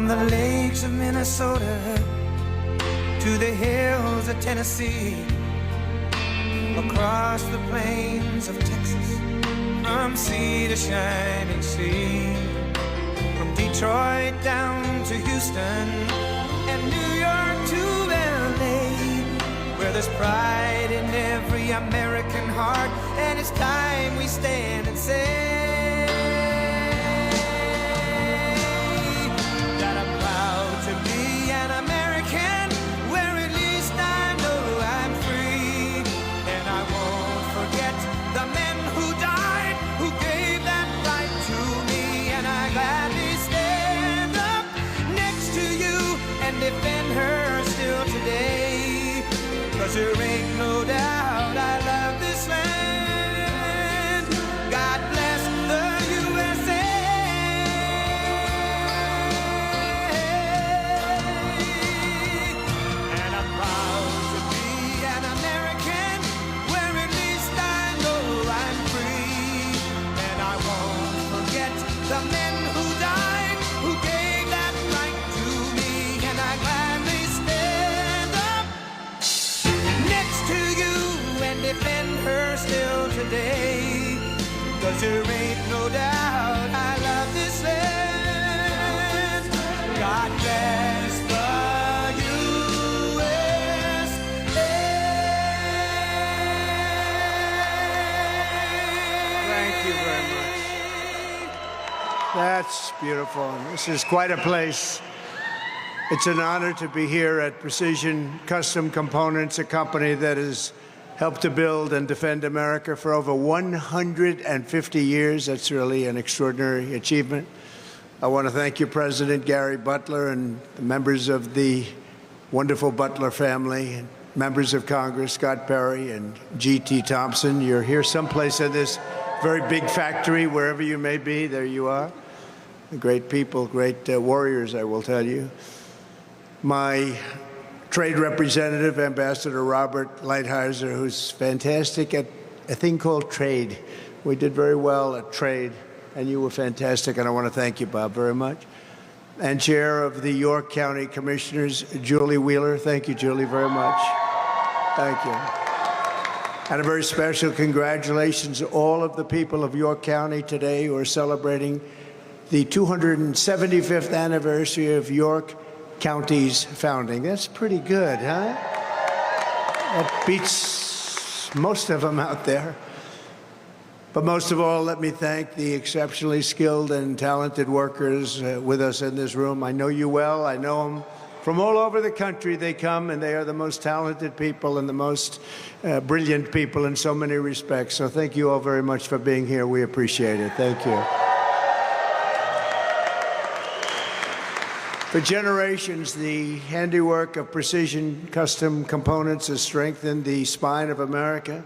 the lakes of Minnesota to the hills of Tennessee, across the plains of Texas, from sea to shining sea, from Detroit down to Houston and New York to LA, where there's pride in every American heart, and it's time we stand and say that I'm proud to be an American, where at least I know I'm free, and I won't forget the men who died, who gave that right to me, and I gladly stand up next to you and defend her still today, 'cause there ain't no doubt I love this land. God bless the USA. And I'm proud to be an American, where at least I know I'm free, and I won't forget the men who died, who gave that right to me, and I gladly stand up next to you and defend her still today, 'cause there ain't no doubt I love this land. God bless the USA. Thank you very much. That's beautiful. This is quite a place. It's an honor to be here at Precision Custom Components, a company that has helped to build and defend America for over 150 years. That's really an extraordinary achievement. I want to thank you, President Gary Butler, and the members of the wonderful Butler family, and members of Congress, Scott Perry and G.T. Thompson. You're here someplace in this very big factory, wherever you may be. There you are. Great people, great warriors, I will tell you. My trade representative, Ambassador Robert Lighthizer, who's fantastic at a thing called trade. We did very well at trade, and you were fantastic, and I want to thank you, Bob, very much. And Chair of the York County Commissioners, Julie Wheeler. Thank you, Julie, very much. Thank you. And a very special congratulations to all of the people of York County today who are celebrating the 275th anniversary of York County's founding. That's pretty good, huh? That beats most of them out there. But most of all, let me thank the exceptionally skilled and talented workers with us in this room. I know you well. I know them from all over the country. They come, and they are the most talented people and the most brilliant people in so many respects. So thank you all very much for being here. We appreciate it. Thank you. For generations, the handiwork of Precision Custom Components has strengthened the spine of America.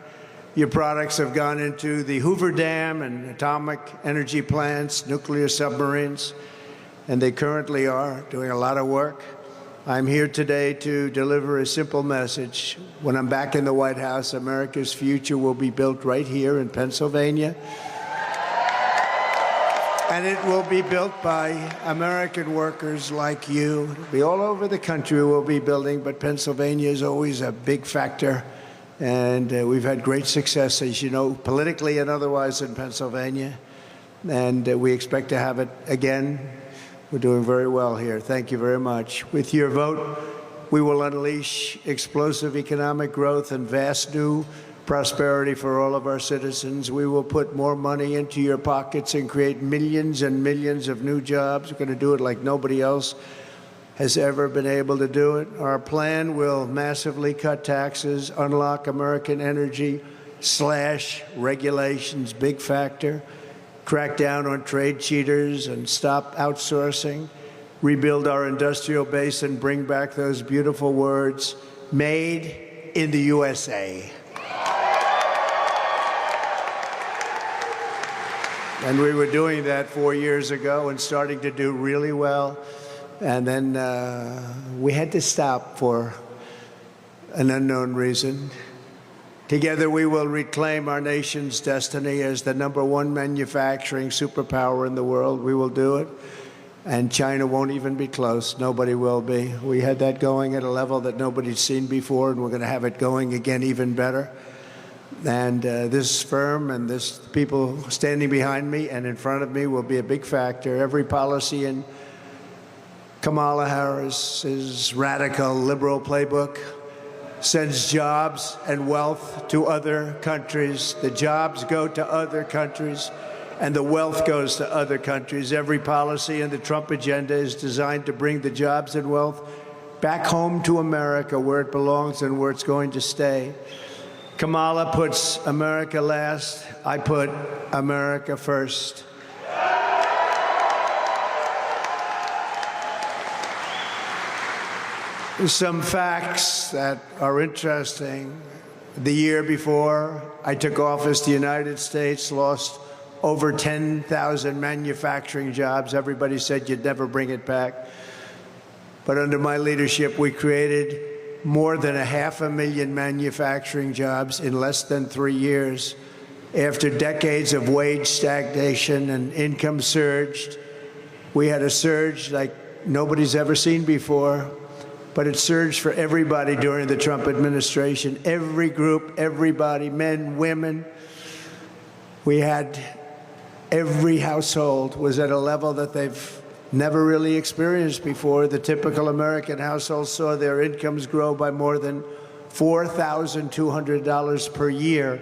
Your products have gone into the Hoover Dam and atomic energy plants, nuclear submarines, and they currently are doing a lot of work. I'm here today to deliver a simple message. When I'm back in the White House, America's future will be built right here in Pennsylvania. And it will be built by American workers like you. It'll be all over the country we'll be building, but Pennsylvania is always a big factor. And we've had great success, as you know, politically and otherwise in Pennsylvania. And we expect to have it again. We're doing very well here. Thank you very much. With your vote, we will unleash explosive economic growth and vast new prosperity for all of our citizens. We will put more money into your pockets and create millions and millions of new jobs. We're going to do it like nobody else has ever been able to do it. Our plan will massively cut taxes, unlock American energy, slash regulations, big factor, crack down on trade cheaters and stop outsourcing, rebuild our industrial base and bring back those beautiful words, made in the USA. And we were doing that 4 years ago and starting to do really well. And then we had to stop for an unknown reason. Together we will reclaim our nation's destiny as the #1 manufacturing superpower in the world. We will do it. and China won't even be close. Nobody will be. We had that going at a level that nobody's seen before, and we're going to have it going again even better. And this firm and this people standing behind me and in front of me will be a big factor. Every policy in Kamala Harris's radical liberal playbook sends jobs and wealth to other countries. The jobs go to other countries, and the wealth goes to other countries. Every policy in the Trump agenda is designed to bring the jobs and wealth back home to America, where it belongs and where it's going to stay. Kamala puts America last. I put America first. Some facts that are interesting. The year before I took office, the United States lost over 10,000 manufacturing jobs. Everybody said you'd never bring it back. But under my leadership, we created more than 500,000 manufacturing jobs in less than 3 years. After decades of wage stagnation and income surged, we had a surge like nobody's ever seen before. But it surged for everybody during the Trump administration. Every group, everybody, men, women. We had every household was at a level that they've never really experienced before. The typical American household saw their incomes grow by more than $4,200 per year.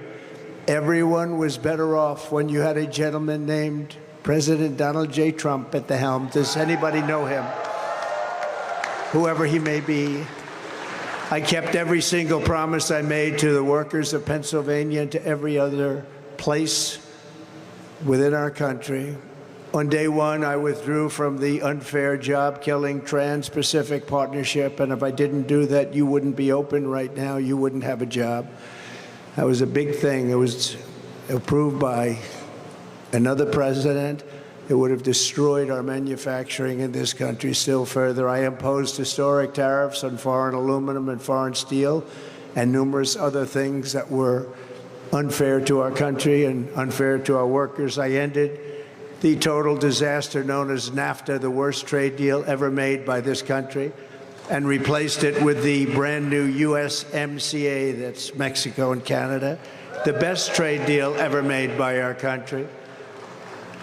Everyone was better off when you had a gentleman named President Donald J. Trump at the helm. Does anybody know him? Whoever he may be. I kept every single promise I made to the workers of Pennsylvania and to every other place within our country. On day one, I withdrew from the unfair job-killing Trans-Pacific Partnership, and if I didn't do that, you wouldn't be open right now. You wouldn't have a job. That was a big thing. It was approved by another president. It would have destroyed our manufacturing in this country still further. I imposed historic tariffs on foreign aluminum and foreign steel and numerous other things that were unfair to our country and unfair to our workers. I ended the total disaster known as NAFTA, the worst trade deal ever made by this country, and replaced it with the brand new USMCA, that's Mexico and Canada, the best trade deal ever made by our country.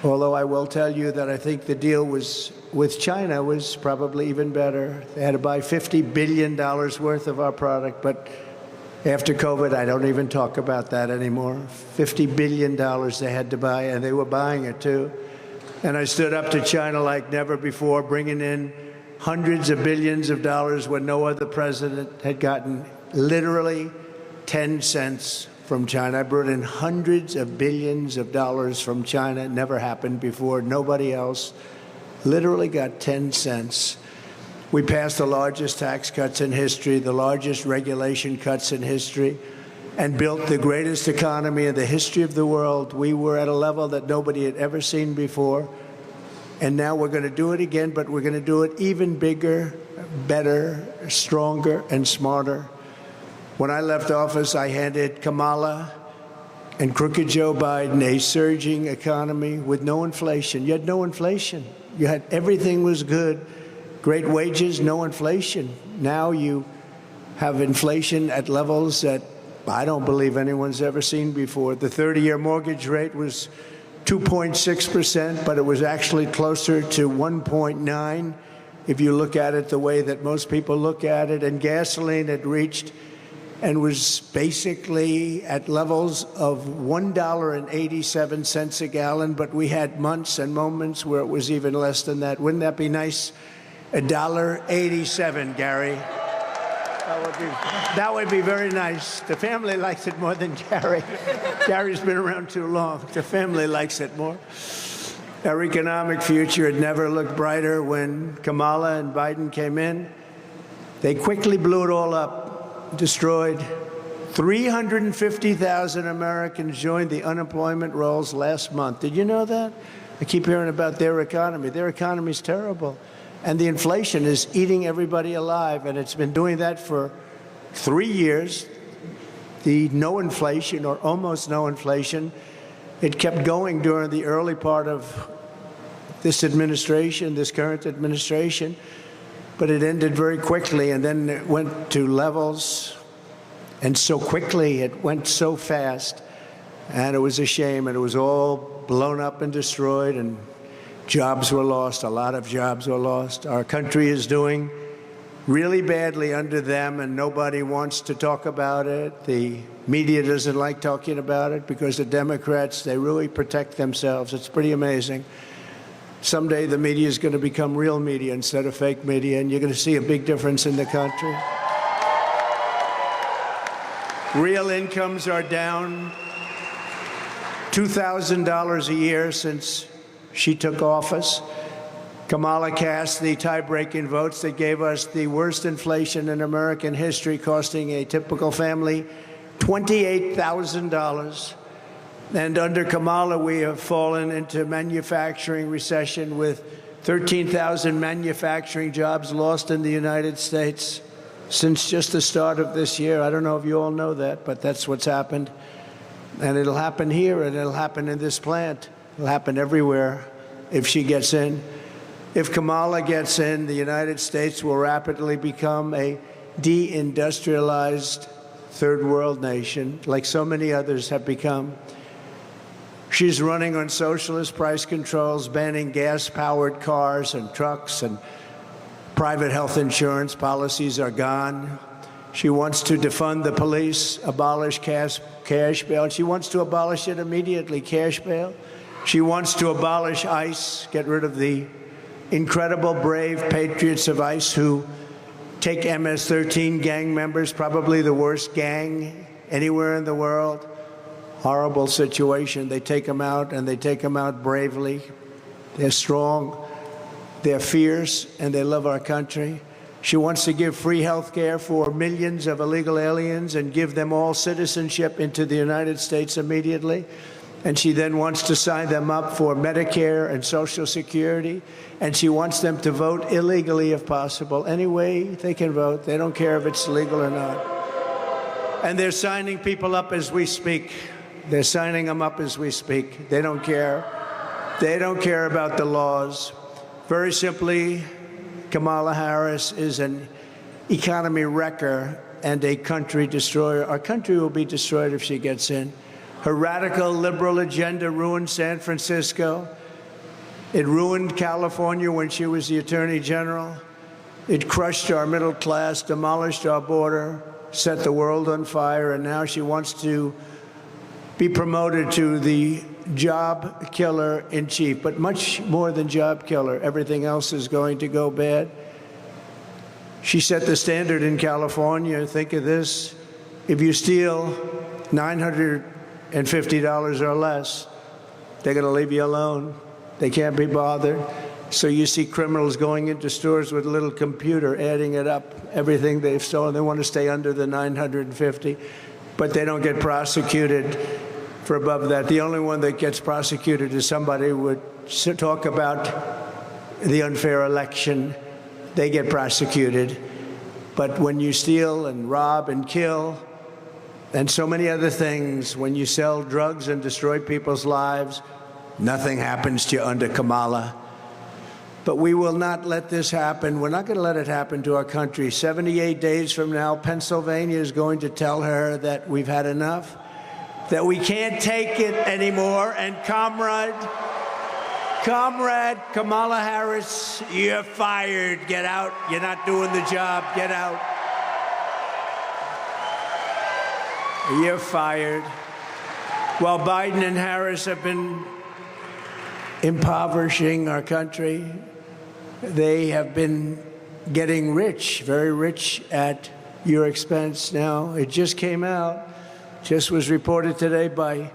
Although I will tell you that I think the deal with China was probably even better. They had to buy $50 billion worth of our product, but after COVID, I don't even talk about that anymore. $50 billion they had to buy, and they were buying it too. And I stood up to China like never before, bringing in hundreds of billions of dollars when no other president had gotten literally 10 cents from China. I brought in hundreds of billions of dollars from China. It never happened before. Nobody else literally got 10 cents. We passed the largest tax cuts in history, the largest regulation cuts in history, and built the greatest economy in the history of the world. We were at a level that nobody had ever seen before. And now we're going to do it again, but we're going to do it even bigger, better, stronger, and smarter. When I left office, I handed Kamala and crooked Joe Biden a surging economy with no inflation. You had no inflation. You had everything was good. Great wages, no inflation. Now you have inflation at levels that I don't believe anyone's ever seen before. The 30-year mortgage rate was 2.6%, but it was actually closer to 1.9 if you look at it the way that most people look at it. And gasoline had reached and was basically at levels of $1.87 a gallon, but we had months and moments where it was even less than that. Wouldn't that be nice? $1.87, Gary. That would be very nice. The family likes it more than Gary. Gary's been around too long. The family likes it more. Our economic future had never looked brighter when Kamala and Biden came in. They quickly blew it all up, destroyed. 350,000 Americans joined the unemployment rolls last month. Did you know that? I keep hearing about their economy. Their economy's terrible. And the inflation is eating everybody alive, and it's been doing that for 3 years. The no inflation, or almost no inflation, it kept going during the early part of this administration, this current administration, but it ended very quickly, and then it went to levels, and so quickly, it went so fast, and it was a shame, and it was all blown up and destroyed, and jobs were lost, a lot of jobs were lost. Our country is doing really badly under them, and nobody wants to talk about it. The media doesn't like talking about it because the Democrats, they really protect themselves. It's pretty amazing. Someday the media is going to become real media instead of fake media, and you're going to see a big difference in the country. Real incomes are down $2,000 a year since she took office. Kamala cast the tie-breaking votes that gave us the worst inflation in American history, costing a typical family $28,000. And under Kamala, we have fallen into manufacturing recession with 13,000 manufacturing jobs lost in the United States since just the start of this year. I don't know if you all know that, but that's what's happened. And it'll happen here, and it'll happen in this plant. It'll happen everywhere if she gets in. If Kamala gets in, the United States will rapidly become a deindustrialized third world nation, like so many others have become. She's running on socialist price controls, banning gas-powered cars and trucks, and private health insurance policies are gone. She wants to defund the police, abolish cash bail, and she wants to abolish it immediately, cash bail. She wants to abolish ICE, get rid of the incredible, brave patriots of ICE who take MS-13 gang members, probably the worst gang anywhere in the world. Horrible situation. They take them out, and they take them out bravely. They're strong, they're fierce, and they love our country. She wants to give free health care for millions of illegal aliens and give them all citizenship into the United States immediately. And she then wants to sign them up for Medicare and Social Security. And she wants them to vote illegally if possible. Any way they can vote. They don't care if it's legal or not. And they're signing people up as we speak. They're signing them up as we speak. They don't care. They don't care about the laws. Very simply, Kamala Harris is an economy wrecker and a country destroyer. Our country will be destroyed if she gets in. Her radical liberal agenda ruined San Francisco. It ruined California when she was the Attorney General. It crushed our middle class, demolished our border, set the world on fire, and now she wants to be promoted to the job killer in chief, but much more than job killer. Everything else is going to go bad. She set the standard in California. Think of this. If you steal $950 or less, they're going to leave you alone. They can't be bothered. So you see criminals going into stores with a little computer, adding it up, everything they've stolen. They want to stay under the 950, but they don't get prosecuted for above that. The only one that gets prosecuted is somebody who would talk about the unfair election. They get prosecuted. But when you steal and rob and kill, and so many other things, when you sell drugs and destroy people's lives, nothing happens to you under Kamala. But we will not let this happen. We're not going to let it happen to our country. 78 days from now, Pennsylvania is going to tell her that we've had enough, that we can't take it anymore. And comrade Kamala Harris, you're fired. Get out. You're not doing the job. Get out. You're fired. While Biden and Harris have been impoverishing our country, they have been getting rich, very rich at your expense. Now, it just came out, just was reported today by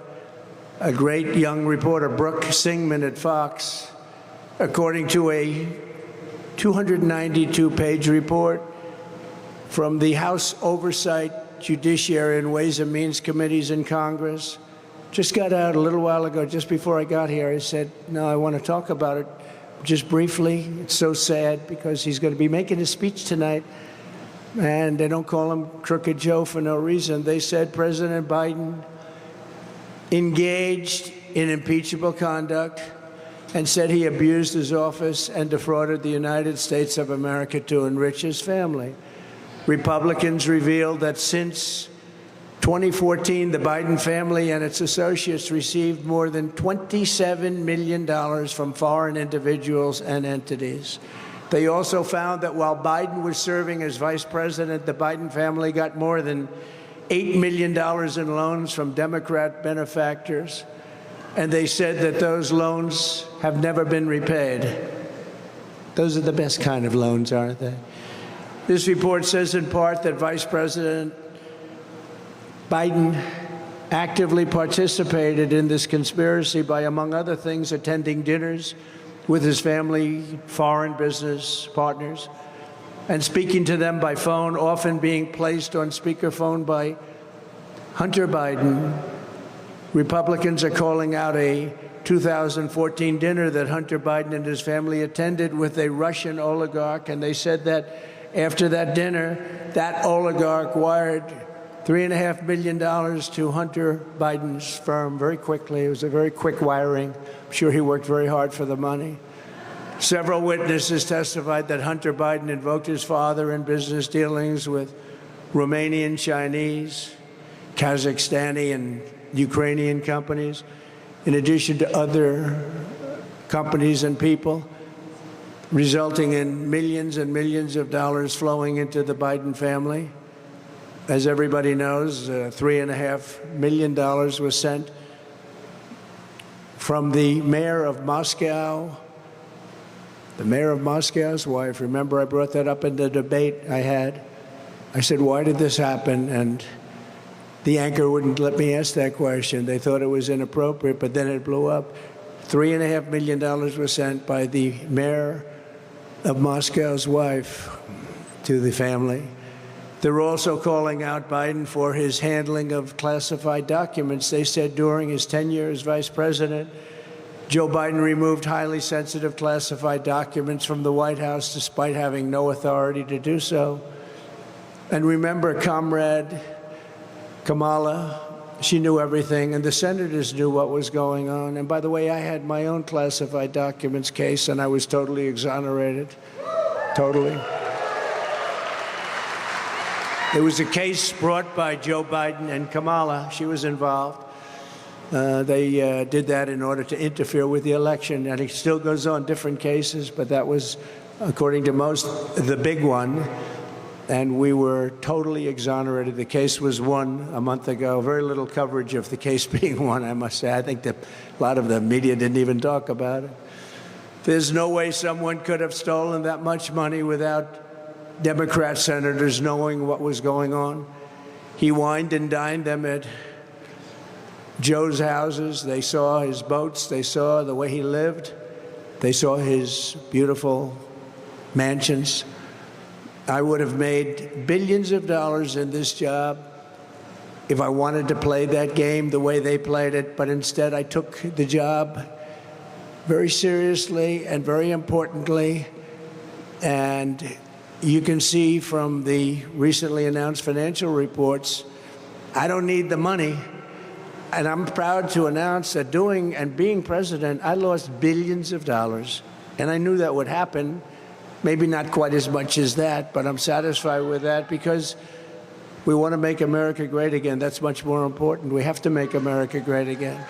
a great young reporter, Brooke Singman at Fox, according to a 292-page report from the House Oversight, Judiciary, and Ways and Means Committees in Congress. Just got out a little while ago, just before I got here. I said, no, I want to talk about it just briefly. It's so sad because he's going to be making a speech tonight, and they don't call him Crooked Joe for no reason. They said President Biden engaged in impeachable conduct. and said he abused his office and defrauded the United States of America to enrich his family. Republicans revealed that since 2014, the Biden family and its associates received more than $27 million from foreign individuals and entities. They also found that while Biden was serving as vice president, the Biden family got more than $8 million in loans from Democrat benefactors, and they said that those loans have never been repaid. Those are the best kind of loans, aren't they? This report says in part that Vice President Biden actively participated in this conspiracy by, among other things, attending dinners with his family, foreign business partners, and speaking to them by phone, often being placed on speakerphone by Hunter Biden. Republicans are calling out a 2014 dinner that Hunter Biden and his family attended with a Russian oligarch, and they said that after that dinner, that oligarch wired $3.5 million to Hunter Biden's firm very quickly. It was a very quick wiring. I'm sure he worked very hard for the money. Several witnesses testified that Hunter Biden invoked his father in business dealings with Romanian, Chinese, Kazakhstani, and Ukrainian companies, in addition to other companies and people, resulting in millions and millions of dollars flowing into the Biden family. As everybody knows, $3.5 million was sent from the mayor of Moscow, the mayor of Moscow's wife. Remember, I brought that up in the debate I had. I said, why did this happen? And the anchor wouldn't let me ask that question. They thought it was inappropriate, but then it blew up. $3.5 million was sent by the mayor of Moscow's wife to the family. They're also calling out Biden for his handling of classified documents. They said during his tenure as vice president, Joe Biden removed highly sensitive classified documents from the White House despite having no authority to do so. And remember, Comrade Kamala, she knew everything, and the senators knew what was going on. And by the way, I had my own classified documents case, and I was totally exonerated. Totally. It was a case brought by Joe Biden and Kamala. She was involved. They did that in order to interfere with the election, and it still goes on, different cases, but that was, according to most, the big one, and we were totally exonerated. The case was won a month ago. Very little coverage of the case being won, I must say. I think that a lot of the media didn't even talk about it. There's no way someone could have stolen that much money without Democrat senators knowing what was going on. He wined and dined them at Joe's houses. They saw his boats. They saw the way he lived. They saw his beautiful mansions. I would have made billions of dollars in this job if I wanted to play that game the way they played it, but instead I took the job very seriously and very importantly, and you can see from the recently announced financial reports, I don't need the money. And I'm proud to announce that doing and being president, I lost billions of dollars. And I knew that would happen. Maybe not quite as much as that, but I'm satisfied with that because we want to make America great again. That's much more important. We have to make America great again.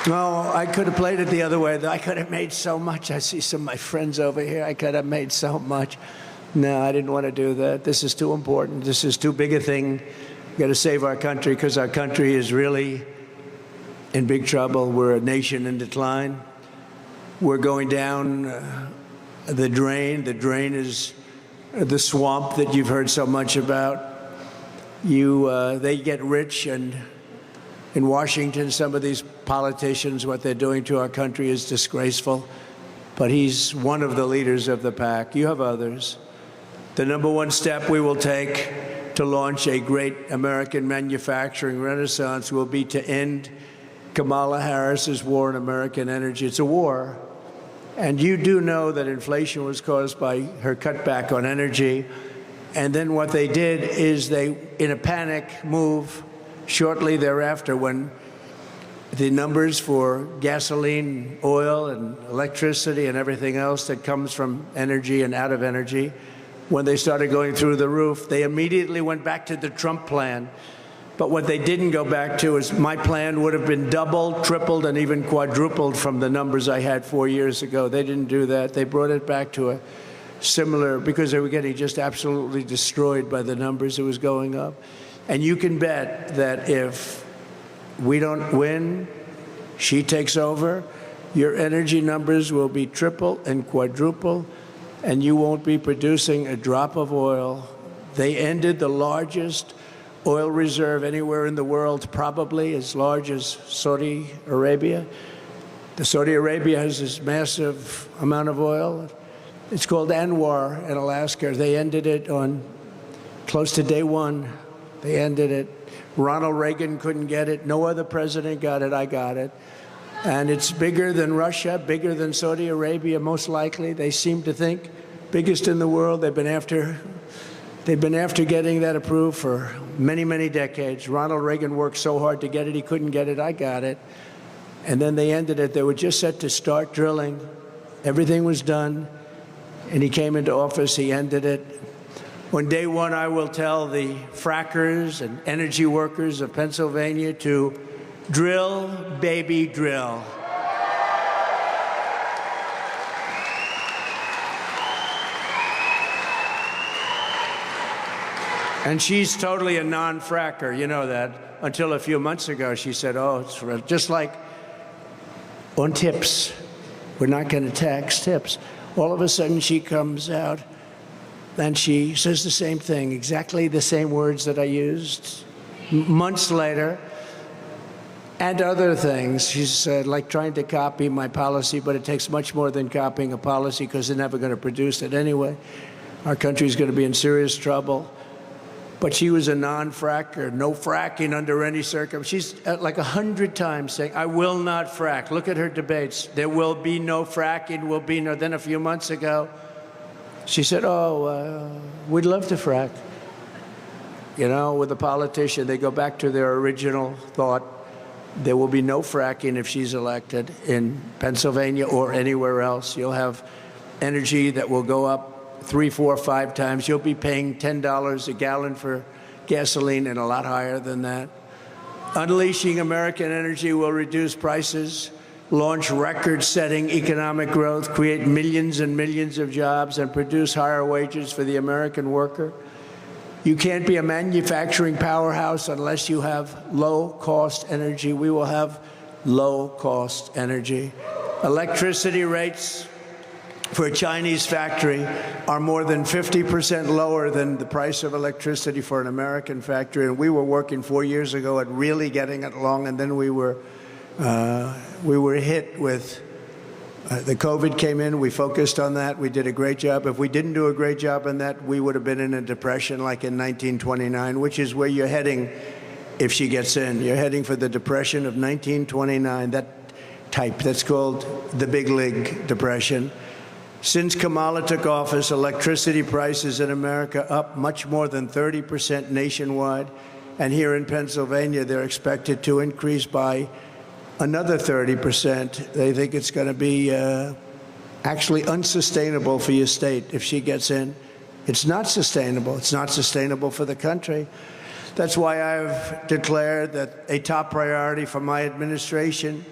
No, I could have played it the other way. I could have made so much. I see some of my friends over here. I could have made so much. No, I didn't want to do that. This is too important. This is too big a thing. We've got to save our country because our country is really in big trouble. We're a nation in decline. We're going down the drain. The drain is the swamp that you've heard so much about. They get rich, and in Washington, some of these politicians, what they're doing to our country is disgraceful. But he's one of the leaders of the pack. You have others. The number one step we will take to launch a great American manufacturing renaissance will be to end Kamala Harris's war on American energy. It's a war. And you do know that inflation was caused by her cutback on energy. And then what they did is they, in a panic move, shortly thereafter, when the numbers for gasoline, oil, and electricity and everything else that comes from energy and out of energy, when they started going through the roof, they immediately went back to the Trump plan. But what they didn't go back to is my plan would have been doubled, tripled, and even quadrupled from the numbers I had 4 years ago. They didn't do that. They brought it back to a similar, because they were getting just absolutely destroyed by the numbers it was going up. And you can bet that if we don't win, she takes over, your energy numbers will be triple and quadruple, and you won't be producing a drop of oil. They ended the largest oil reserve anywhere in the world, probably as large as Saudi Arabia. Saudi Arabia has this massive amount of oil. It's called Anwar in Alaska. They ended it on close to day one. They ended it. Ronald Reagan couldn't get it. No other president got it. I got it. And it's bigger than Russia, bigger than Saudi Arabia, most likely. They seem to think biggest in the world. They've been after getting that approved for many, many decades. Ronald Reagan worked so hard to get it, he couldn't get it. I got it. And then they ended it. They were just set to start drilling. Everything was done. And he came into office. He ended it. On day one, I will tell the frackers and energy workers of Pennsylvania to drill, baby, drill. And she's totally a non-fracker, you know that. Until a few months ago, she said, oh, it's just like on tips. We're not going to tax tips. All of a sudden, she comes out and she says the same thing, exactly the same words that I used months later, and other things. She's like trying to copy my policy, but it takes much more than copying a policy because they're never going to produce it anyway. Our country's going to be in serious trouble. But she was a non-fracker, no fracking under any circumstance. She's like 100 times saying, I will not frack. Look at her debates. There will be no fracking, will be no. Then a few months ago, she said, we'd love to frack. You know, with a politician, they go back to their original thought. There will be no fracking if she's elected in Pennsylvania or anywhere else. You'll have energy that will go up 3, 4, 5 times. You'll be paying $10 a gallon for gasoline and a lot higher than that. Unleashing American energy will reduce prices, launch record-setting economic growth, create millions and millions of jobs, and produce higher wages for the American worker. You can't be a manufacturing powerhouse unless you have low-cost energy. We will have low-cost energy. Electricity rates for a Chinese factory are more than 50% lower than the price of electricity for an American factory. And we were working 4 years ago at really getting it along, and then we were hit with the COVID came in. We focused on that. We did a great job. If we didn't do a great job on that, we would have been in a depression like in 1929, which is where you're heading if she gets in. You're heading for the depression of 1929, that type. That's called the Big League Depression. Since Kamala took office, electricity prices in America up much more than 30% nationwide. And here in Pennsylvania, they're expected to increase by another 30%. They think it's going to be actually unsustainable for your state if she gets in. It's not sustainable. It's not sustainable for the country. That's why I've declared that a top priority for my administration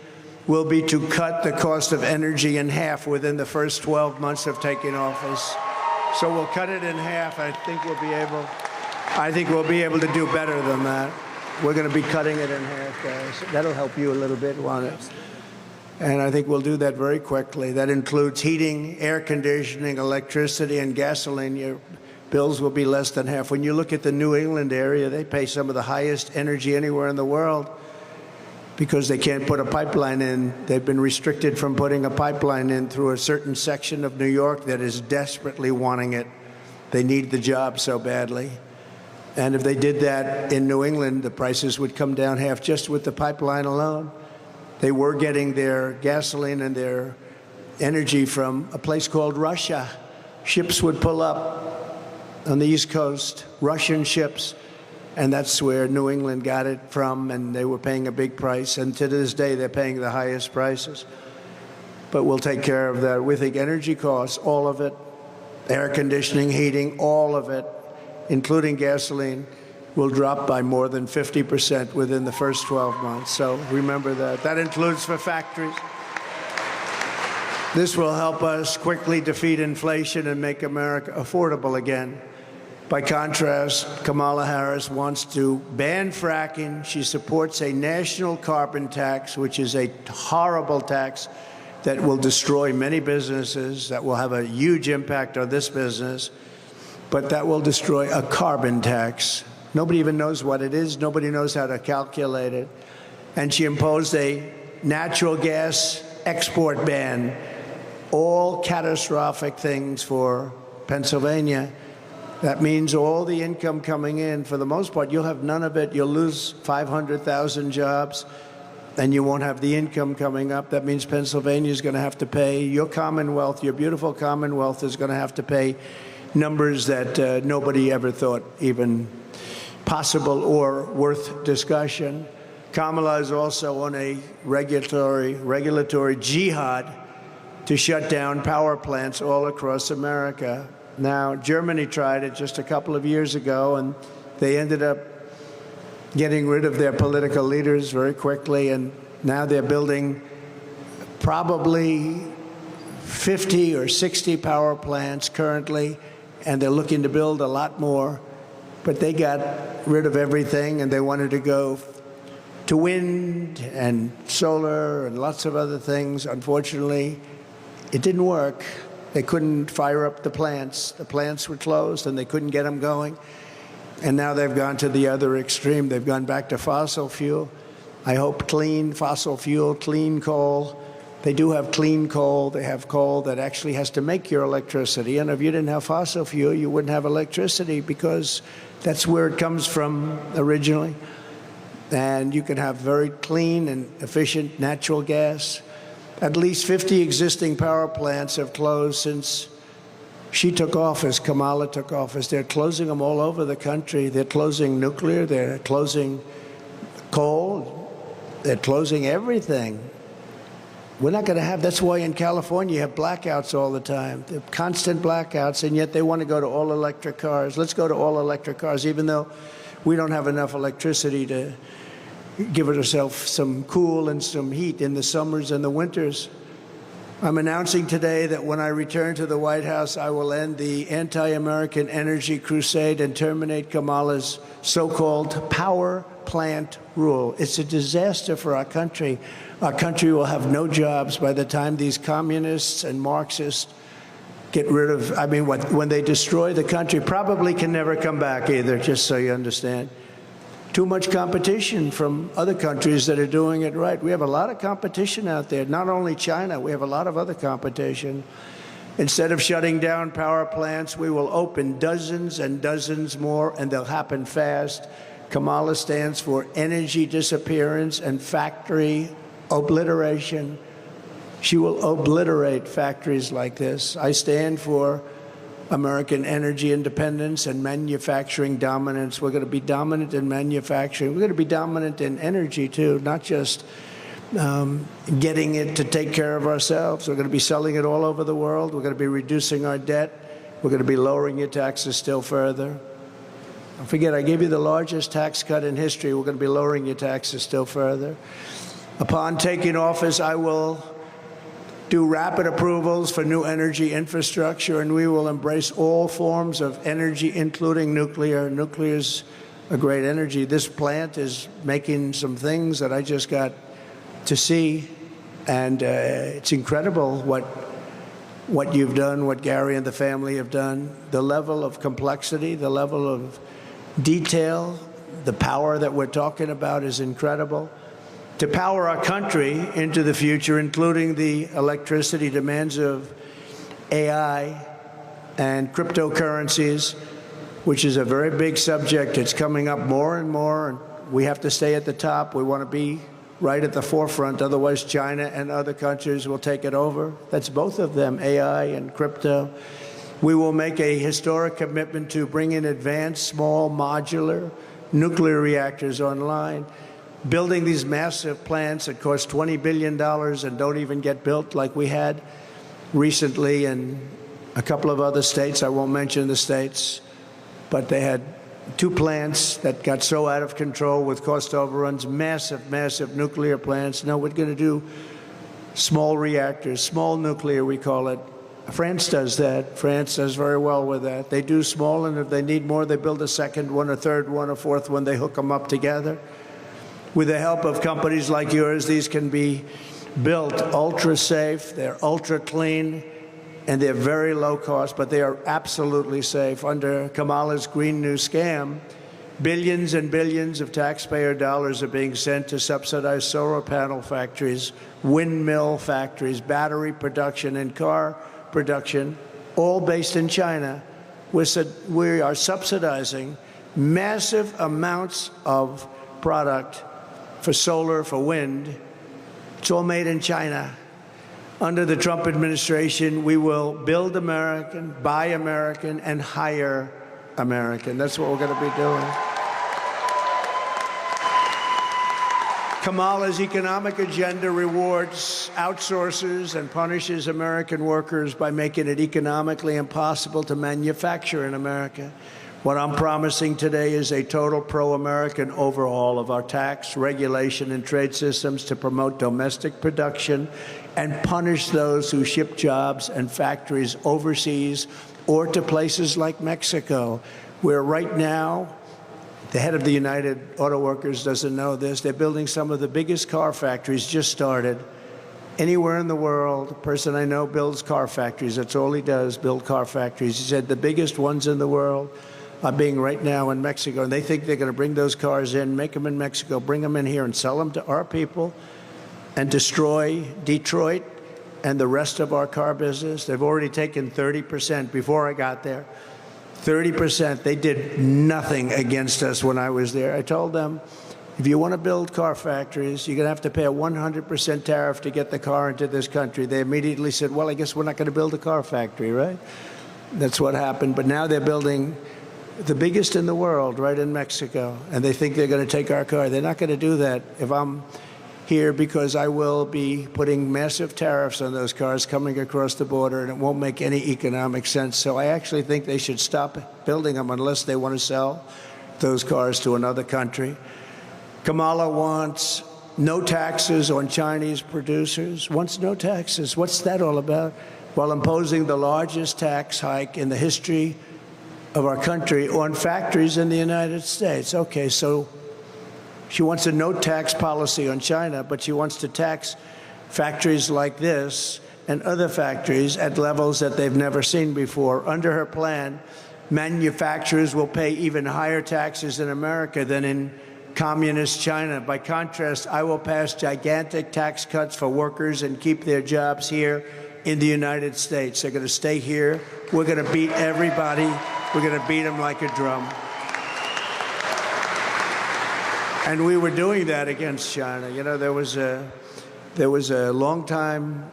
will be to cut the cost of energy in half within the first 12 months of taking office. So we'll cut it in half. I think we'll be able to do better than that. We're going to be cutting it in half, guys. That'll help you a little bit, won't it? And I think we'll do that very quickly. That includes heating, air conditioning, electricity, and gasoline. Your bills will be less than half. When you look at the New England area, they pay some of the highest energy anywhere in the world because they can't put a pipeline in. They've been restricted from putting a pipeline in through a certain section of New York that is desperately wanting it. They need the job so badly. And if they did that in New England, the prices would come down half just with the pipeline alone. They were getting their gasoline and their energy from a place called Russia. Ships would pull up on the East Coast, Russian ships, and that's where New England got it from, and they were paying a big price, and to this day they're paying the highest prices. But we'll take care of that. We think energy costs, all of it, air conditioning, heating, all of it, including gasoline, will drop by more than 50% within the first 12 months. So remember that. That includes for factories. This will help us quickly defeat inflation and make America affordable again. By contrast, Kamala Harris wants to ban fracking. She supports a national carbon tax, which is a horrible tax that will destroy many businesses, that will have a huge impact on this business, but that will destroy a carbon tax. Nobody even knows what it is. Nobody knows how to calculate it. And she imposed a natural gas export ban, all catastrophic things for Pennsylvania. That means all the income coming in, for the most part, you'll have none of it. You'll lose 500,000 jobs, and you won't have the income coming up. That means Pennsylvania is going to have to pay. Your Commonwealth, your beautiful Commonwealth, is going to have to pay numbers that nobody ever thought even possible or worth discussion. Kamala is also on a regulatory jihad to shut down power plants all across America. Now, Germany tried it just a couple of years ago, and they ended up getting rid of their political leaders very quickly, and now they're building probably 50 or 60 power plants currently, and they're looking to build a lot more. But they got rid of everything, and they wanted to go to wind and solar and lots of other things. Unfortunately, it didn't work. They couldn't fire up the plants. The plants were closed, and they couldn't get them going. And now they've gone to the other extreme. They've gone back to fossil fuel. I hope clean fossil fuel, clean coal. They do have clean coal. They have coal that actually has to make your electricity. And if you didn't have fossil fuel, you wouldn't have electricity, because that's where it comes from originally. And you can have very clean and efficient natural gas. At least 50 existing power plants have closed since she took office, Kamala took office. They're closing them all over the country. They're closing nuclear. They're closing coal. They're closing everything. We're not going to have, that's why in California you have blackouts all the time. They're constant blackouts, and yet they want to go to all electric cars. Let's go to all electric cars, even though we don't have enough electricity to give ourselves some cool and some heat in the summers and the winters. I'm announcing today that when I return to the White House, I will end the anti-American energy crusade and terminate Kamala's so-called power plant rule. It's a disaster for our country. Our country will have no jobs by the time these communists and Marxists get rid of, when they destroy the country, probably can never come back either, just so you understand. Too much competition from other countries that are doing it right. We have a lot of competition out there, not only China, we have a lot of other competition. Instead of shutting down power plants, we will open dozens and dozens more, and they'll happen fast. Kamala stands for energy disappearance and factory obliteration. She will obliterate factories like this. I stand for American energy independence and manufacturing dominance. We're going to be dominant in manufacturing. We're going to be dominant in energy, too, not just getting it to take care of ourselves. We're going to be selling it all over the world. We're going to be reducing our debt. We're going to be lowering your taxes still further. Don't forget, I gave you the largest tax cut in history. We're going to be lowering your taxes still further. Upon taking office, I will do rapid approvals for new energy infrastructure, and we will embrace all forms of energy, including nuclear. Nuclear is a great energy. This plant is making some things that I just got to see, and it's incredible what you've done, what Gary and the family have done. The level of complexity, the level of detail, the power that we're talking about is incredible. To power our country into the future, including the electricity demands of AI and cryptocurrencies, which is a very big subject. It's coming up more and more, and we have to stay at the top. We want to be right at the forefront, otherwise China and other countries will take it over. That's both of them, AI and crypto. We will make a historic commitment to bring in advanced, small, modular nuclear reactors online, building these massive plants that cost $20 billion and don't even get built like we had recently in a couple of other states. I won't mention the states, but they had 2 plants that got so out of control with cost overruns, massive, massive nuclear plants. Now we're going to do small reactors, small nuclear, we call it. France does that. France does very well with that. They do small, and if they need more, they build a second one, a third one, a fourth one. They hook them up together. With the help of companies like yours, these can be built ultra safe, they're ultra clean, and they're very low cost, but they are absolutely safe. Under Kamala's Green New Scam, billions and billions of taxpayer dollars are being sent to subsidize solar panel factories, windmill factories, battery production, and car production, all based in China. We are subsidizing massive amounts of product for solar, for wind. It's all made in China. Under the Trump administration, we will build American, buy American, and hire American. That's what we're going to be doing. Kamala's economic agenda rewards outsourcers and punishes American workers by making it economically impossible to manufacture in America. What I'm promising today is a total pro-American overhaul of our tax, regulation, and trade systems to promote domestic production and punish those who ship jobs and factories overseas or to places like Mexico, where right now, the head of the United Auto Workers doesn't know this, they're building some of the biggest car factories, just started, anywhere in the world. A person I know builds car factories. That's all he does, build car factories. He said the biggest ones in the world are being right now in Mexico, and they think they're going to bring those cars in, make them in Mexico, bring them in here, and sell them to our people, and destroy Detroit and the rest of our car business. They've already taken 30% before I got there. 30%. They did nothing against us when I was there. I told them, if you want to build car factories, you're going to have to pay a 100% tariff to get the car into this country. They immediately said, well, I guess we're not going to build a car factory, right? That's what happened. But now they're building the biggest in the world right in Mexico, and they think they're going to take our car. They're not going to do that if I'm here, because I will be putting massive tariffs on those cars coming across the border, and it won't make any economic sense. So I actually think they should stop building them unless they want to sell those cars to another country. Kamala wants no taxes on Chinese producers, wants no taxes. What's that all about? While imposing the largest tax hike in the history of our country on factories in the United States. Okay, so she wants a no-tax policy on China, but she wants to tax factories like this and other factories at levels that they've never seen before. Under her plan, manufacturers will pay even higher taxes in America than in communist China. By contrast, I will pass gigantic tax cuts for workers and keep their jobs here in the United States. They're going to stay here. We're going to beat everybody. We're going to beat them like a drum. And we were doing that against China. You know, there was a long-time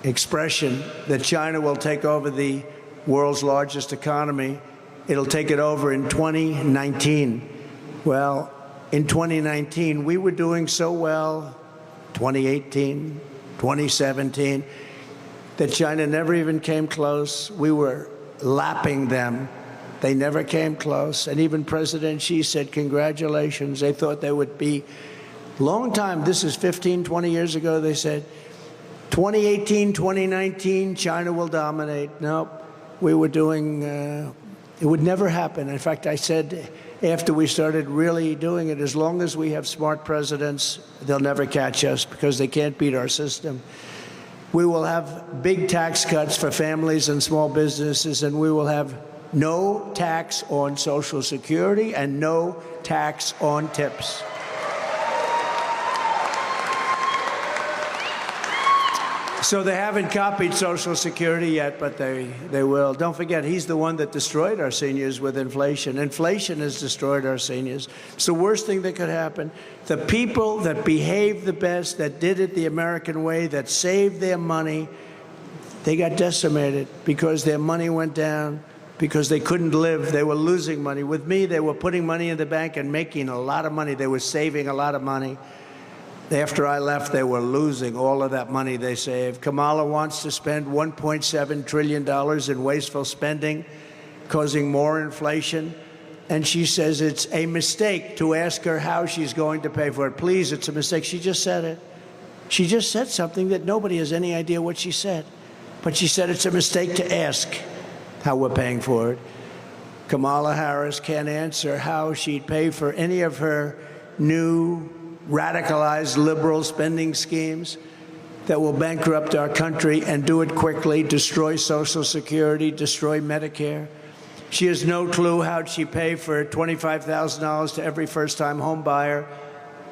expression that China will take over the world's largest economy. It'll take it over in 2019. Well, in 2019, we were doing so well, 2018, 2017, that China never even came close. We were lapping them. They never came close. And even President Xi said, congratulations. They thought they would be. Long time, this is 15, 20 years ago, they said, 2018, 2019, China will dominate. Nope. We were doing, it would never happen. In fact, I said, after we started really doing it, as long as we have smart presidents, they'll never catch us because they can't beat our system. We will have big tax cuts for families and small businesses, and we will have no tax on Social Security and no tax on tips. So they haven't copied Social Security yet, but they will. Don't forget, he's the one that destroyed our seniors with inflation. Inflation has destroyed our seniors. It's the worst thing that could happen. The people that behaved the best, that did it the American way, that saved their money, they got decimated because their money went down because they couldn't live. They were losing money. With me, they were putting money in the bank and making a lot of money. They were saving a lot of money. After I left, they were losing all of that money they saved. Kamala wants to spend $1.7 trillion in wasteful spending, causing more inflation. And she says it's a mistake to ask her how she's going to pay for it. Please, it's a mistake. She just said it. She just said something that nobody has any idea what she said. But she said it's a mistake to ask how we're paying for it. Kamala Harris can't answer how she'd pay for any of her new radicalized liberal spending schemes that will bankrupt our country and do it quickly, destroy Social Security, destroy Medicare. She has no clue how she'd pay for $25,000 to every first-time home buyer,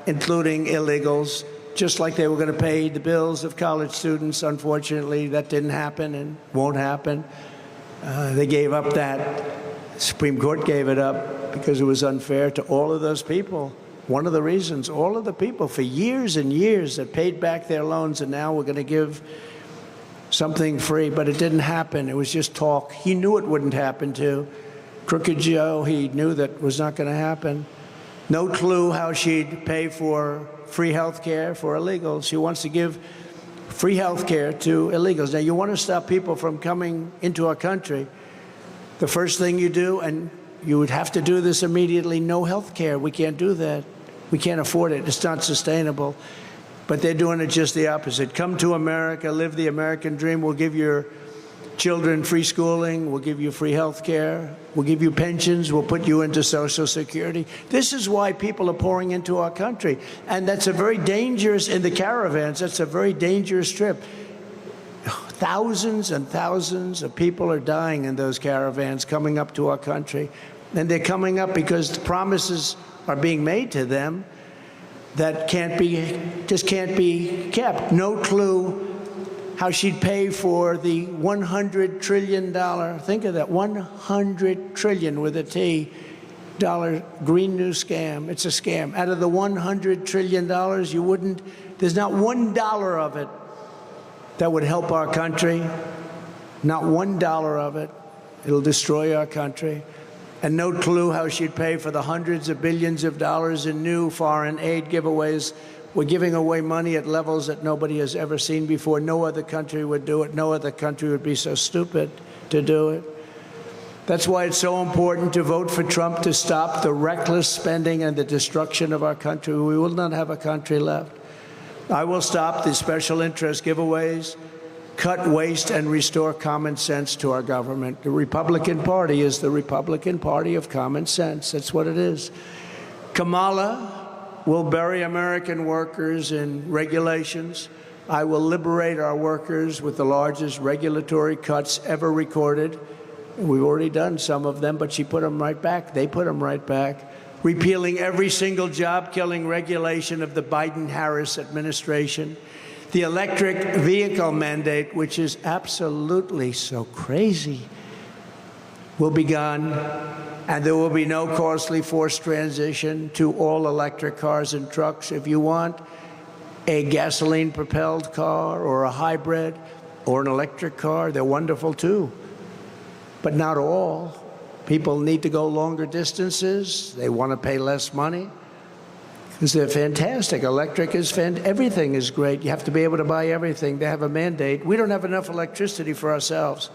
including illegals, just like they were going to pay the bills of college students. Unfortunately, that didn't happen and won't happen. They gave up that. The Supreme Court gave it up because it was unfair to all of those people. One of the reasons, all of the people for years and years that paid back their loans, and now we're going to give something free, but it didn't happen. It was just talk. He knew it wouldn't happen too. Crooked Joe, he knew that was not going to happen. No clue how she'd pay for free health care for illegals. She wants to give free health care to illegals. Now, you want to stop people from coming into our country. The first thing you do, and you would have to do this immediately, no health care. We can't do that. We can't afford it. It's not sustainable. But they're doing it just the opposite. Come to America, live the American dream. We'll give your children free schooling. We'll give you free health care. We'll give you pensions. We'll put you into Social Security. This is why people are pouring into our country. And that's a very dangerous, in the caravans, that's a very dangerous trip. Thousands and thousands of people are dying in those caravans coming up to our country. And they're coming up because the promises are being made to them that just can't be kept. No clue how she'd pay for the $100 trillion, think of that, $100 trillion with a T, Green New Scam. It's a scam. Out of the $100 trillion, there's not $1 of it that would help our country. Not $1 of it. It'll destroy our country. And no clue how she'd pay for the hundreds of billions of dollars in new foreign aid giveaways. We're giving away money at levels that nobody has ever seen before. No other country would do it. No other country would be so stupid to do it. That's why it's so important to vote for Trump to stop the reckless spending and the destruction of our country. We will not have a country left. I will stop the special interest giveaways, cut waste, and restore common sense to our government. The Republican Party is the Republican Party of common sense. That's what it is. Kamala will bury American workers in regulations. I will liberate our workers with the largest regulatory cuts ever recorded. We've already done some of them, but she put them right back. They put them right back. Repealing every single job-killing regulation of the Biden-Harris administration. The electric vehicle mandate, which is absolutely so crazy, will be gone, and there will be no costly forced transition to all electric cars and trucks. If you want a gasoline-propelled car or a hybrid or an electric car, they're wonderful too, but not all. People need to go longer distances. They want to pay less money because they're fantastic. Electric is everything is great. You have to be able to buy everything. They have a mandate. We don't have enough electricity for ourselves.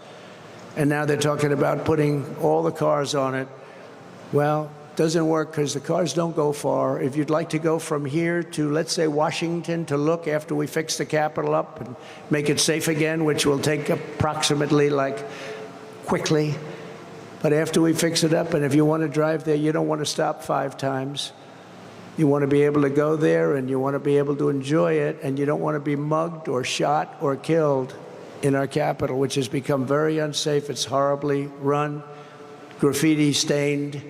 And now they're talking about putting all the cars on it. Well, it doesn't work because the cars don't go far. If you'd like to go from here to, let's say, Washington to look after we fix the Capitol up and make it safe again, which will take approximately quickly. But after we fix it up, and if you want to drive there, you don't want to stop 5 times. You want to be able to go there, and you want to be able to enjoy it, and you don't want to be mugged or shot or killed in our capital, which has become very unsafe. It's horribly run, graffiti stained,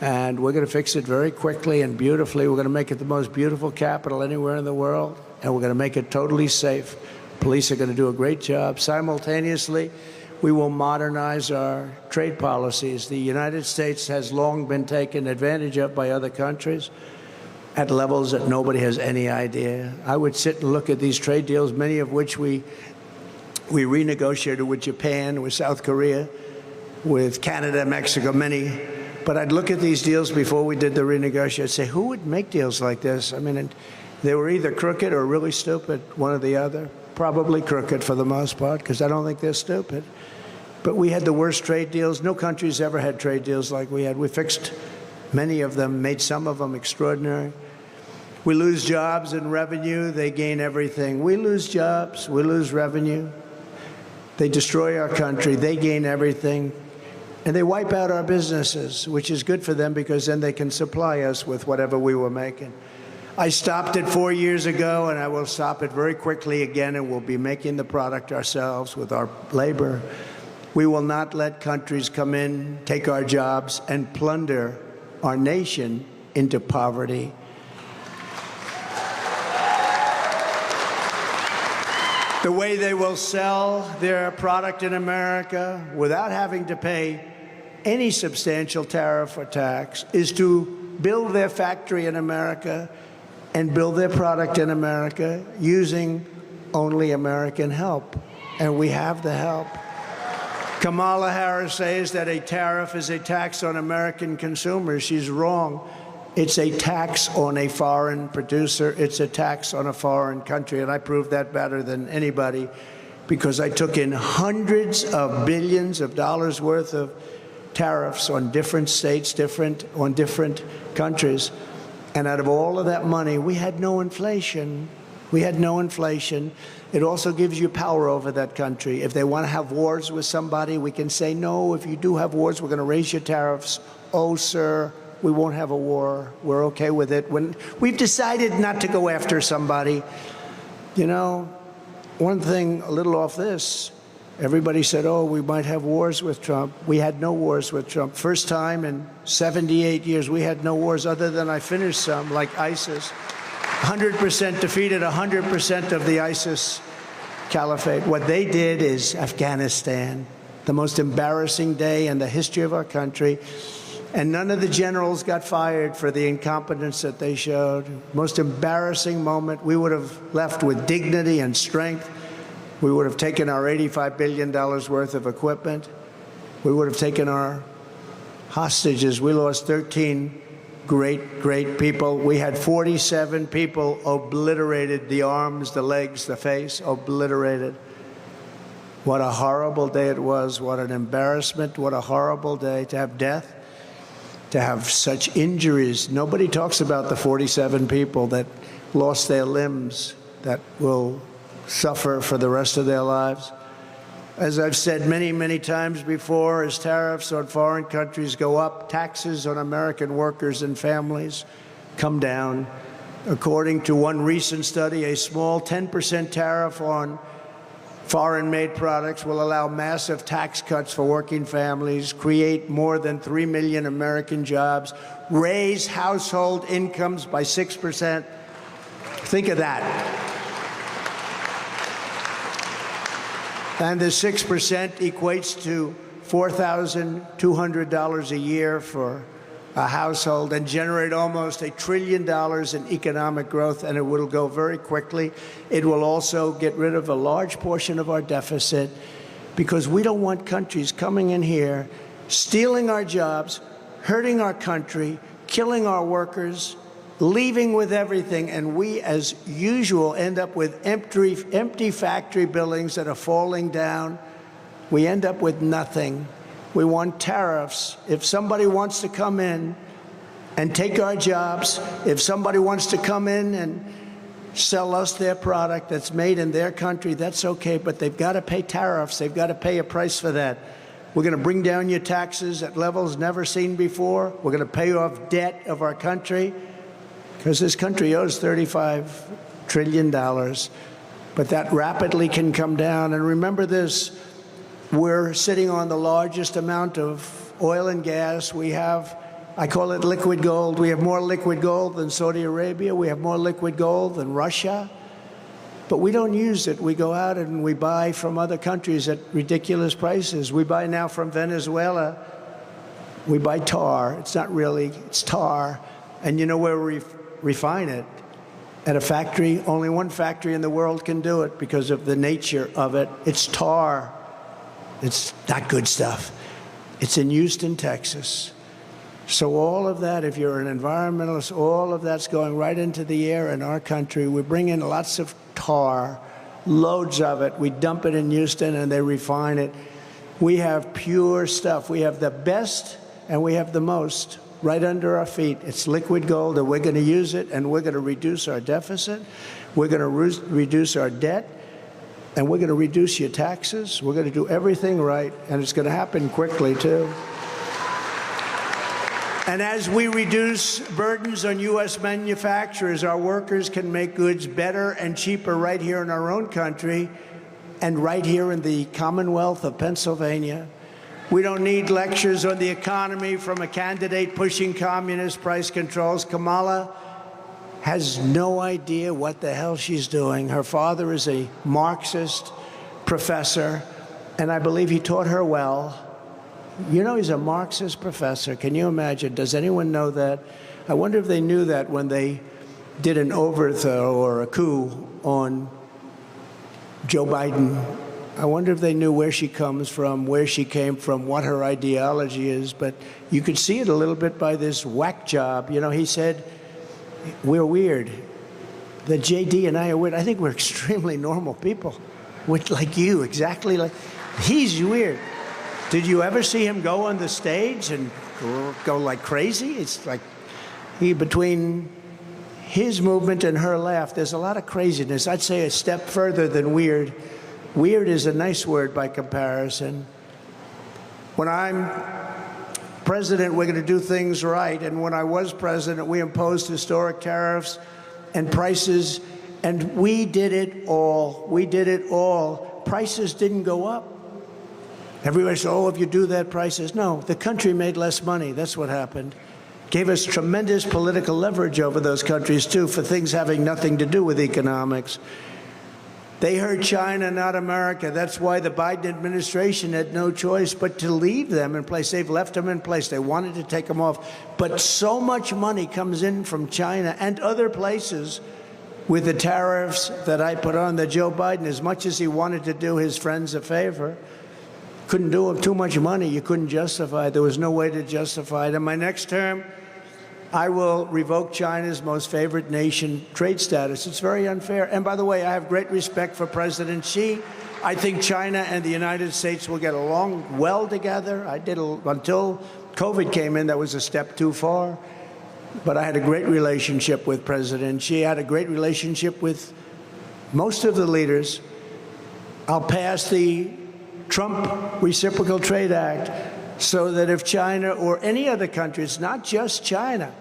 and we're going to fix it very quickly and beautifully. We're going to make it the most beautiful capital anywhere in the world, and we're going to make it totally safe. Police are going to do a great job. Simultaneously, we will modernize our trade policies. The United States has long been taken advantage of by other countries at levels that nobody has any idea. I would sit and look at these trade deals, many of which we renegotiated with Japan, with South Korea, with Canada, Mexico, many. But I'd look at these deals before we did the renegotiation. I'd say, who would make deals like this? I mean, they were either crooked or really stupid, one or the other. Probably crooked for the most part, because I don't think they're stupid. But we had the worst trade deals. No country's ever had trade deals like we had. We fixed many of them, made some of them extraordinary. We lose jobs and revenue. They gain everything. We lose jobs. We lose revenue. They destroy our country. They gain everything. And they wipe out our businesses, which is good for them because then they can supply us with whatever we were making. I stopped it 4 years ago, and I will stop it very quickly again, and we'll be making the product ourselves with our labor. We will not let countries come in, take our jobs, and plunder our nation into poverty. The way they will sell their product in America without having to pay any substantial tariff or tax is to build their factory in America and build their product in America using only American help. And we have the help. Kamala Harris says that a tariff is a tax on American consumers. She's wrong. It's a tax on a foreign producer. It's a tax on a foreign country. And I proved that better than anybody because I took in hundreds of billions of dollars worth of tariffs on different states, on different countries. And out of all of that money, we had no inflation. We had no inflation. It also gives you power over that country. If they want to have wars with somebody, we can say, no, if you do have wars, we're going to raise your tariffs. Oh, sir, we won't have a war. We're okay with it. When we've decided not to go after somebody, you know, one thing a little off this, everybody said, oh, we might have wars with Trump. We had no wars with Trump. First time in 78 years, we had no wars other than I finished some, like ISIS. 100% defeated 100% of the ISIS caliphate. What they did is Afghanistan, the most embarrassing day in the history of our country. And none of the generals got fired for the incompetence that they showed. Most embarrassing moment. We would have left with dignity and strength. We would have taken our $85 billion worth of equipment. We would have taken our hostages. We lost 13 great people. We had 47 people obliterated, the arms, the legs, the face, obliterated. What a horrible day it was. What an embarrassment. What a horrible day to have death, to have such injuries. Nobody talks about the 47 people that lost their limbs, that will suffer for the rest of their lives. As I've said many, many times before, as tariffs on foreign countries go up, taxes on American workers and families come down. According to one recent study, a small 10% tariff on foreign-made products will allow massive tax cuts for working families, create more than 3 million American jobs, raise household incomes by 6%. Think of that. And the 6% equates to $4,200 a year for a household and generate almost $1 trillion in economic growth, and it will go very quickly. It will also get rid of a large portion of our deficit because we don't want countries coming in here, stealing our jobs, hurting our country, killing our workers, leaving with everything, and we, as usual, end up with empty factory buildings that are falling down. We end up with nothing. We want tariffs. If somebody wants to come in and take our jobs, if somebody wants to come in and sell us their product that's made in their country, that's okay, but they've got to pay tariffs. They've got to pay a price for that. We're going to bring down your taxes at levels never seen before. We're going to pay off debt of our country, because this country owes $35 trillion, but that rapidly can come down. And remember this, we're sitting on the largest amount of oil and gas. We have, I call it liquid gold. We have more liquid gold than Saudi Arabia. We have more liquid gold than Russia, but we don't use it. We go out and we buy from other countries at ridiculous prices. We buy now from Venezuela. We buy tar. It's not really, it's tar. And you know where we refine it? At a factory. Only one factory in the world can do it because of the nature of it. It's tar. It's not good stuff. It's in Houston, Texas. So all of that, if you're an environmentalist, all of that's going right into the air in our country. We bring in lots of tar, loads of it. We dump it in Houston and they refine it. We have pure stuff. We have the best and we have the most right under our feet. It's liquid gold, and we're going to use it, and we're going to reduce our deficit. We're going to reduce our debt, and we're going to reduce your taxes. We're going to do everything right, and it's going to happen quickly, too. And as we reduce burdens on U.S. manufacturers, our workers can make goods better and cheaper right here in our own country and right here in the Commonwealth of Pennsylvania. We don't need lectures on the economy from a candidate pushing communist price controls. Kamala has no idea what the hell she's doing. Her father is a Marxist professor, and I believe he taught her well. You know, he's a Marxist professor. Can you imagine? Does anyone know that? I wonder if they knew that when they did an overthrow or a coup on Joe Biden. I wonder if they knew where she comes from, where she came from, what her ideology is. But you could see it a little bit by this whack job. You know, he said, we're weird. That JD and I are weird. I think we're extremely normal people. We're like you, exactly like. He's weird. Did you ever see him go on the stage and go like crazy? It's like between his movement and her laugh, there's a lot of craziness. I'd say a step further than weird. Weird is a nice word by comparison. When I'm president, we're going to do things right. And when I was president, we imposed historic tariffs and prices, and we did it all. We did it all. Prices didn't go up. Everybody said, oh, if you do that, prices. No, the country made less money. That's what happened. Gave us tremendous political leverage over those countries, too, for things having nothing to do with economics. They hurt China, not America. That's why the Biden administration had no choice but to leave them in place. They've left them in place. They wanted to take them off. But so much money comes in from China and other places with the tariffs that I put on that Joe Biden, as much as he wanted to do his friends a favor, couldn't do it. Too much money. You couldn't justify it. There was no way to justify it. In my next term, I will revoke China's most favored nation trade status. It's very unfair. And by the way, I have great respect for President Xi. I think China and the United States will get along well together. I did until COVID came in. That was a step too far. But I had a great relationship with President Xi. I had a great relationship with most of the leaders. I'll pass the Trump Reciprocal Trade Act so that if China or any other country, it's not just China,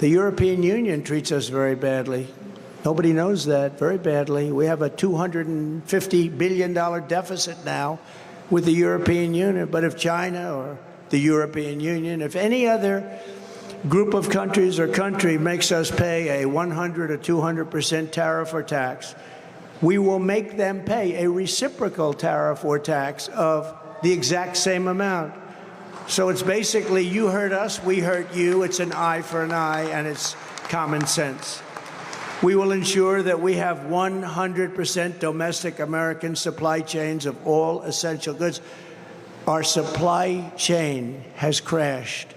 the European Union treats us very badly. Nobody knows that, very badly. We have a $250 billion deficit now with the European Union. But if China or the European Union, if any other group of countries or country makes us pay a 100 or 200% tariff or tax, we will make them pay a reciprocal tariff or tax of the exact same amount. So it's basically, you hurt us, we hurt you. It's an eye for an eye, and it's common sense. We will ensure that we have 100% domestic American supply chains of all essential goods. Our supply chain has crashed,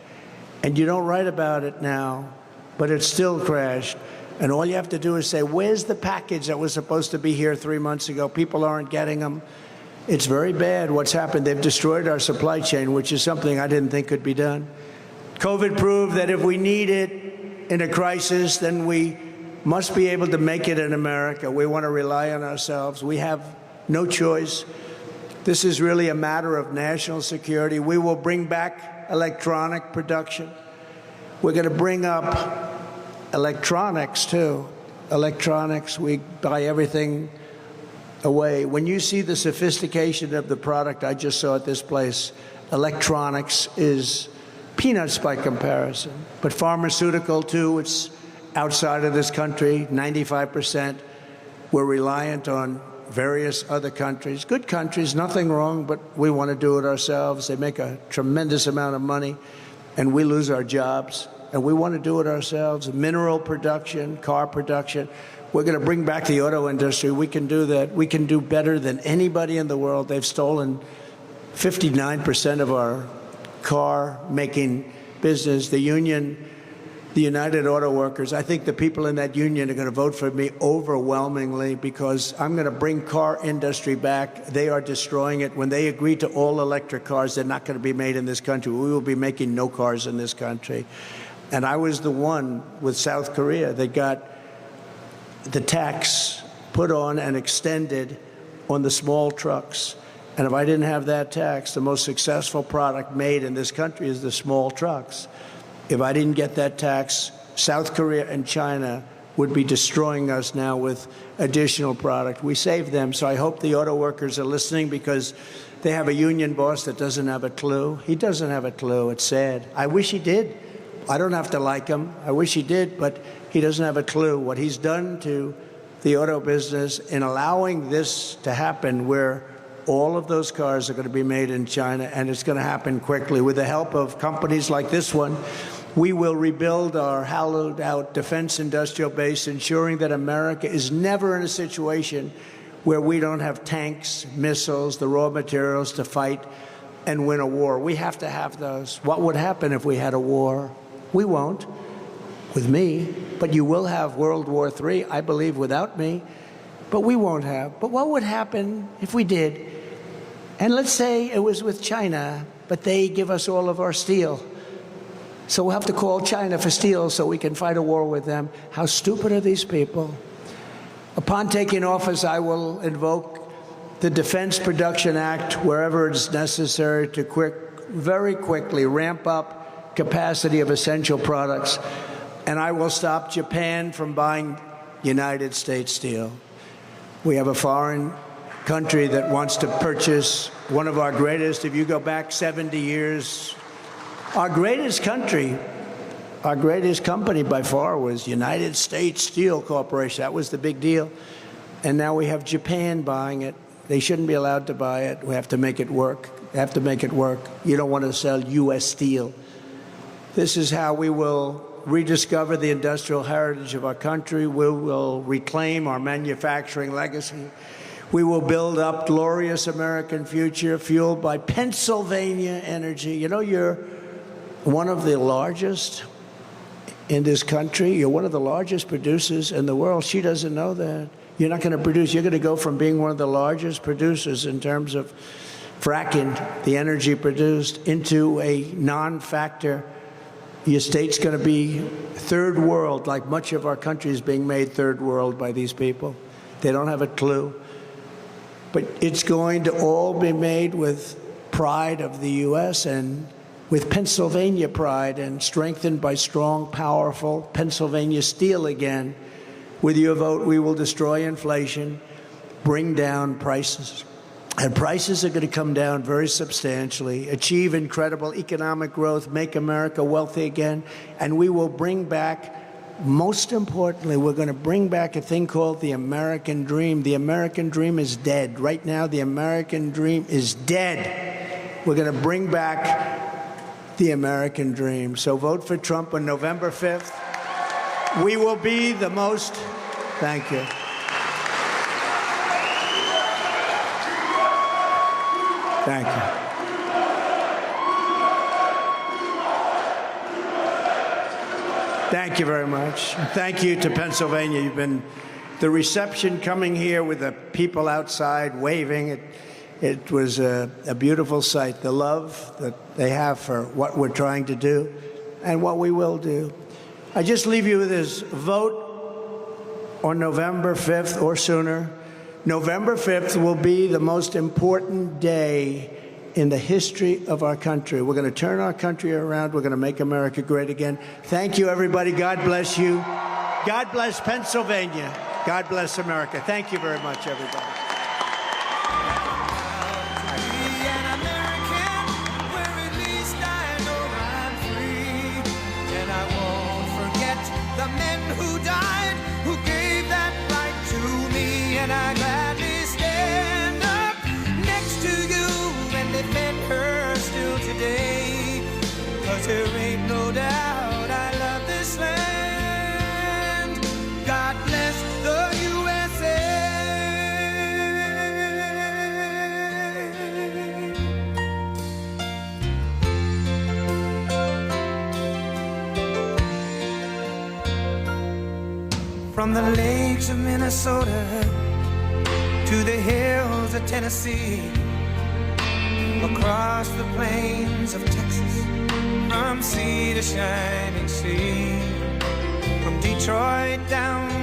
and you don't write about it now, but it's still crashed. And all you have to do is say, where's the package that was supposed to be here 3 months ago? People aren't getting them. It's very bad what's happened. They've destroyed our supply chain, which is something I didn't think could be done. COVID proved that if we need it in a crisis, then we must be able to make it in America. We want to rely on ourselves. We have no choice. This is really a matter of national security. We will bring back electronic production. We're going to bring up electronics, too. Electronics, we buy everything away. When you see the sophistication of the product I just saw at this place, electronics is peanuts by comparison. But pharmaceutical, too, it's outside of this country, 95%. We're reliant on various other countries. Good countries, nothing wrong, but we want to do it ourselves. They make a tremendous amount of money, and we lose our jobs. And we want to do it ourselves. Mineral production, car production. We're going to bring back the auto industry. We can do that. We can do better than anybody in the world. They've stolen 59% of our car-making business, the union, the United Auto Workers, I think the people in that union are going to vote for me overwhelmingly because I'm going to bring car industry back. They are destroying it. When they agree to all electric cars, they're not going to be made in this country. We will be making no cars in this country. And I was the one with South Korea that got the tax put on and extended on the small trucks. And if I didn't have that tax, the most successful product made in this country is the small trucks. If I didn't get that tax, South Korea and China would be destroying us now with additional product. We saved them, so I hope the auto workers are listening because they have a union boss that doesn't have a clue. He doesn't have a clue. It's sad. I wish he did. I don't have to like him. I wish he did, but he doesn't have a clue what he's done to the auto business in allowing this to happen where all of those cars are going to be made in China, and it's going to happen quickly. With the help of companies like this one, we will rebuild our hollowed-out defense industrial base, ensuring that America is never in a situation where we don't have tanks, missiles, the raw materials to fight and win a war. We have to have those. What would happen if we had a war? We won't, with me, but you will have World War III, I believe, without me, but we won't have. But what would happen if we did? And let's say it was with China, but they give us all of our steel. So we'll have to call China for steel so we can fight a war with them. How stupid are these people? Upon taking office, I will invoke the Defense Production Act wherever it's necessary to very quickly ramp up capacity of essential products. And I will stop Japan from buying United States steel. We have a foreign country that wants to purchase one of our greatest, if you go back 70 years, our greatest country, our greatest company by far was United States Steel Corporation. That was the big deal. And now we have Japan buying it. They shouldn't be allowed to buy it. We have to make it work. We have to make it work. You don't want to sell U.S. steel. This is how we will rediscover the industrial heritage of our country. We will reclaim our manufacturing legacy. We will build up glorious American future fueled by Pennsylvania energy. You know, you're one of the largest in this country. You're one of the largest producers in the world. She doesn't know that. You're not going to produce. You're going to go from being one of the largest producers in terms of fracking, the energy produced, into a non-factor. Your state's going to be third world, like much of our country is being made third world by these people. They don't have a clue. But it's going to all be made with pride of the U.S. and with Pennsylvania pride and strengthened by strong, powerful Pennsylvania steel again. With your vote, we will destroy inflation, bring down prices. And prices are going to come down very substantially, achieve incredible economic growth, make America wealthy again, and we will bring back, most importantly, we're going to bring back a thing called the American dream. The American dream is dead. Right now, the American dream is dead. We're going to bring back the American dream. So vote for Trump on November 5th. We will be the most... Thank you. Thank you. Thank you very much. Thank you to Pennsylvania. You've been the reception coming here with the people outside waving. It was a beautiful sight. The love that they have for what we're trying to do and what we will do. I just leave you with this: vote on November 5th or sooner. November 5th will be the most important day in the history of our country. We're going to turn our country around. We're going to make America great again. Thank you, everybody. God bless you. God bless Pennsylvania. God bless America. Thank you very much, everybody. And I gladly stand up next to you and defend her still today. 'Cause there ain't no doubt I love this land. God bless the USA. From the lakes of Minnesota to the hills of Tennessee, across the plains of Texas, from sea to shining sea, from Detroit down